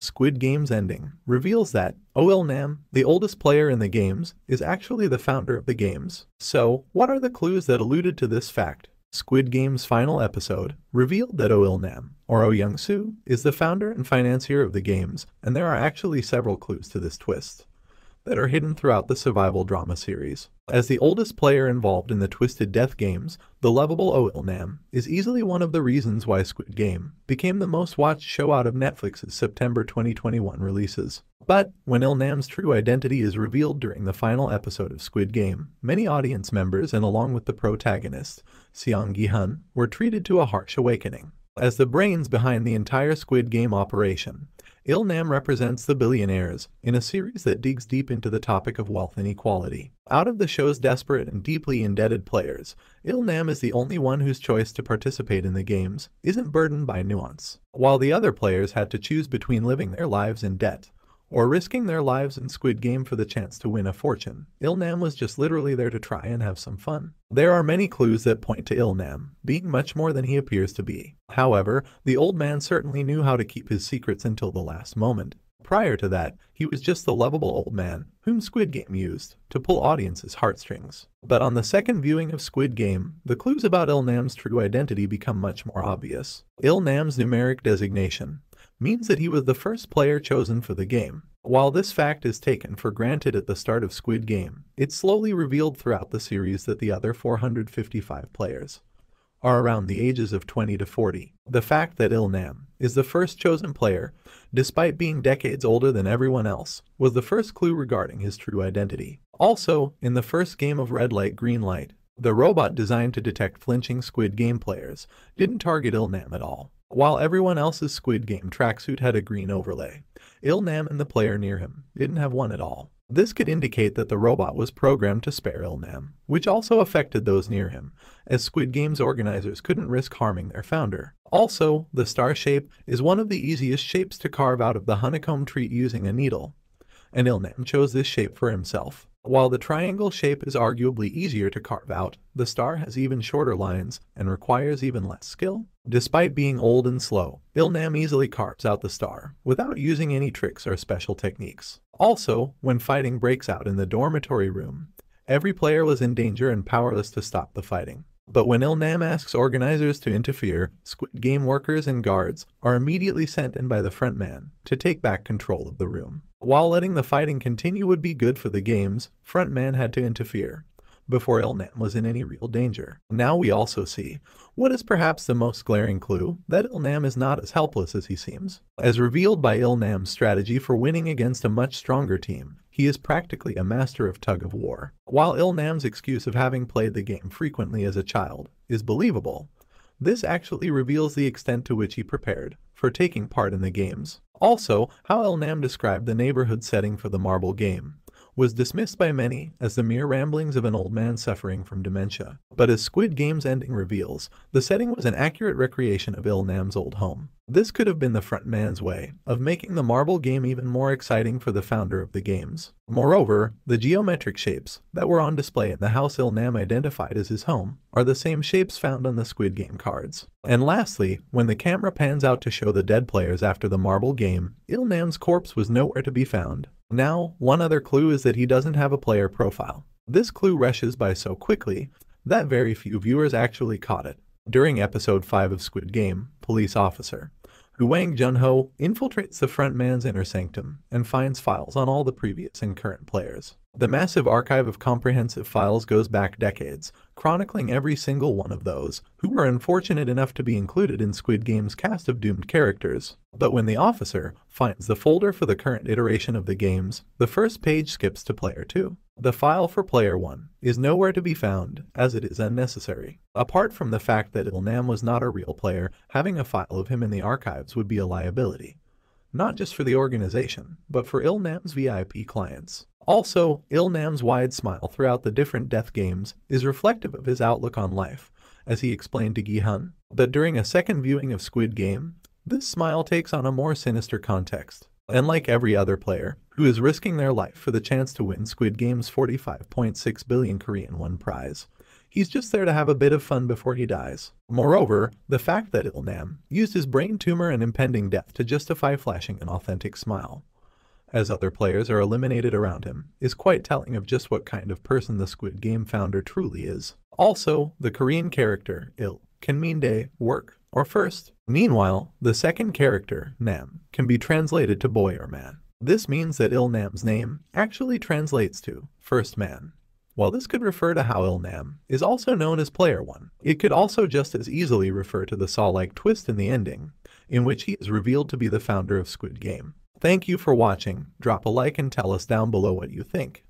Squid Game's ending reveals that Il-Nam, the oldest player in the games, is actually the founder of the games. So, what are the clues that alluded to this fact? Squid Game's final episode revealed that Il-Nam, or Oh Young-soo, is the founder and financier of the games, and there are actually several clues to this twist that are hidden throughout the survival drama series. As the oldest player involved in the Twisted Death games, the lovable Il-Nam is easily one of the reasons why Squid Game became the most watched show out of Netflix's September 2021 releases. But when Il-Nam's true identity is revealed during the final episode of Squid Game, many audience members and along with the protagonist, Seong Gi-hun, were treated to a harsh awakening. As the brains behind the entire Squid Game operation, Il-Nam represents the billionaires in a series that digs deep into the topic of wealth inequality. Out of the show's desperate and deeply indebted players, Il-Nam is the only one whose choice to participate in the games isn't burdened by nuance. While the other players had to choose between living their lives in debt or risking their lives in Squid Game for the chance to win a fortune, Il-Nam was just literally there to try and have some fun. There are many clues that point to Il-Nam being much more than he appears to be. However, the old man certainly knew how to keep his secrets until the last moment. Prior to that, he was just the lovable old man whom Squid Game used to pull audiences' heartstrings. But on the second viewing of Squid Game, the clues about Il-Nam's true identity become much more obvious. Il-Nam's numeric designation means that he was the first player chosen for the game. While this fact is taken for granted at the start of Squid Game, it's slowly revealed throughout the series that the other 455 players are around the ages of 20 to 40. The fact that Il-Nam is the first chosen player, despite being decades older than everyone else, was the first clue regarding his true identity. Also, in the first game of Red Light Green Light, the robot designed to detect flinching Squid Game players didn't target Il-Nam at all. While everyone else's Squid Game tracksuit had a green overlay, Il-Nam and the player near him didn't have one at all. This could indicate that the robot was programmed to spare Il-Nam, which also affected those near him, as Squid Game's organizers couldn't risk harming their founder. Also, the star shape is one of the easiest shapes to carve out of the honeycomb tree using a needle, and Il-Nam chose this shape for himself. While the triangle shape is arguably easier to carve out, the star has even shorter lines and requires even less skill. Despite being old and slow, Il-Nam easily carves out the star without using any tricks or special techniques. Also, when fighting breaks out in the dormitory room, every player was in danger and powerless to stop the fighting. But when Il-Nam asks organizers to interfere, Squid Game workers and guards are immediately sent in by the front man to take back control of the room. While letting the fighting continue would be good for the games, front man had to interfere before Il-Nam was in any real danger. Now we also see what is perhaps the most glaring clue, that Il-Nam is not as helpless as he seems. As revealed by Il-Nam's strategy for winning against a much stronger team, he is practically a master of tug-of-war. While Il-Nam's excuse of having played the game frequently as a child is believable, this actually reveals the extent to which he prepared for taking part in the games. Also, how Il-Nam described the neighborhood setting for the marble game was dismissed by many as the mere ramblings of an old man suffering from dementia. But as Squid Game's ending reveals, the setting was an accurate recreation of Il-Nam's old home. This could have been the front man's way of making the marble game even more exciting for the founder of the games. Moreover, the geometric shapes that were on display in the house Il-Nam identified as his home are the same shapes found on the Squid Game cards. And lastly, when the camera pans out to show the dead players after the marble game, Il-Nam's corpse was nowhere to be found. Now, one other clue is that he doesn't have a player profile. This clue rushes by so quickly that very few viewers actually caught it. During episode 5 of Squid Game, police officer Wang Junho infiltrates the front man's inner sanctum and finds files on all the previous and current players. The massive archive of comprehensive files goes back decades, chronicling every single one of those who were unfortunate enough to be included in Squid Game's cast of doomed characters. But when the officer finds the folder for the current iteration of the games, the first page skips to player 2. The file for player 1 is nowhere to be found, as it is unnecessary. Apart from the fact that Il-Nam was not a real player, having a file of him in the archives would be a liability, not just for the organization, but for Il-Nam's VIP clients. Also, Il-Nam's wide smile throughout the different death games is reflective of his outlook on life, as he explained to Gi-hun. But during a second viewing of Squid Game, this smile takes on a more sinister context. And like every other player who is risking their life for the chance to win Squid Game's 45.6 billion Korean won prize, He's just there to have a bit of fun before he dies. Moreover, the fact that Il-Nam used his brain tumor and impending death to justify flashing an authentic smile, as other players are eliminated around him, is quite telling of just what kind of person the Squid Game founder truly is. Also, the Korean character Il can mean day, work, or first. Meanwhile, the second character, Nam, can be translated to boy or man. This means that Il-Nam's name actually translates to first man. While this could refer to how Il-Nam is also known as Player 1, it could also just as easily refer to the Saw-like twist in the ending, in which he is revealed to be the founder of Squid Game. Thank you for watching. Drop a like and tell us down below what you think.